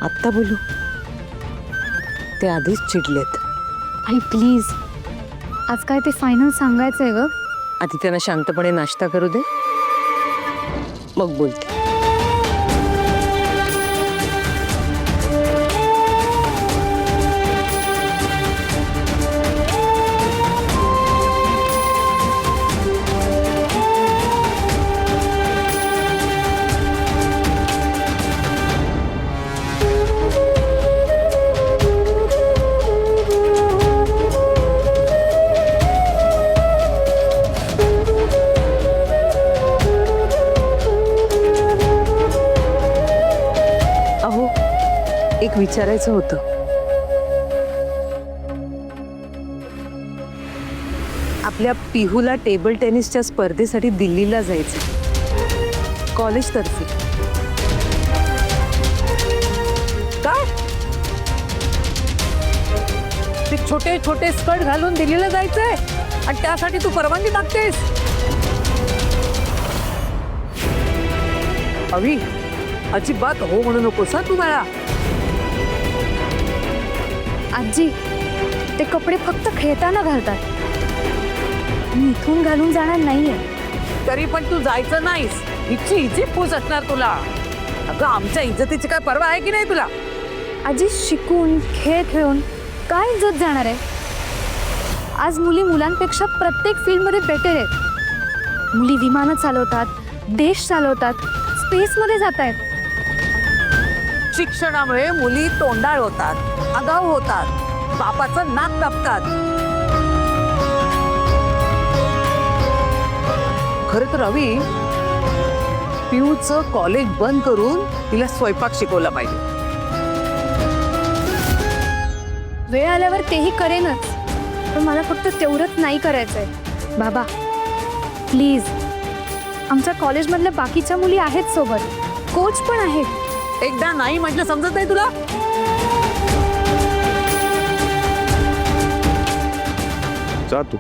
आत्ता बोलू? ते आधीच चिडलेत. आई प्लीज, आज काय ते फायनल सांगायचंय ग. आधी त्यांना शांतपणे नाश्ता करू दे, मग बोलते. अहो, एक विचारायचं होतं. आपल्या पिहूला टेबल टेनिसच्या स्पर्धेसाठी दिल्लीला जायचं, कॉलेज तर्फे. काय ते छोटे छोटे स्कर्ट घालून दिल्लीला जायचंय आणि त्यासाठी तू परवानगी मागतेस? अवी, अजिबात हो म्हणू नकोस तू मला. आजी, ते कपडे फक्त खेळताना घालतात, मी इथून घालून जाणार नाहीये. तरी पण तू जायचं नाहीस, हिची फूस असणार तुला. अगं, आमच्या इज्जतीची काय पर्वा आहे की नाही तुला? आजी, शिकून खेळ खेळून काय इज्जत जाणार आहे? आज मुली मुलांपेक्षा प्रत्येक फील्डमध्ये बेटर आहेत. मुली विमानं चालवतात, देश चालवतात, स्पेसमध्ये जात आहेत. शिक्षणामुळे मुली तोंडाळ होतात, आगाऊ होतात, बापाचं नाक कापतात. खरं तर रवी, पिऊचं कॉलेज बंद करून तिला स्वयंपाक शिकवला पाहिजे. वेळ आल्यावर तेही करेनच, पण मला फक्त तेवढंच नाही करायचंय. बाबा प्लीज, आमच्या कॉलेजमधल्या बाकीच्या मुली आहेत सोबत, कोच पण आहेत. एकदा नाही म्हटलं समजत नाही तुला? जा तू.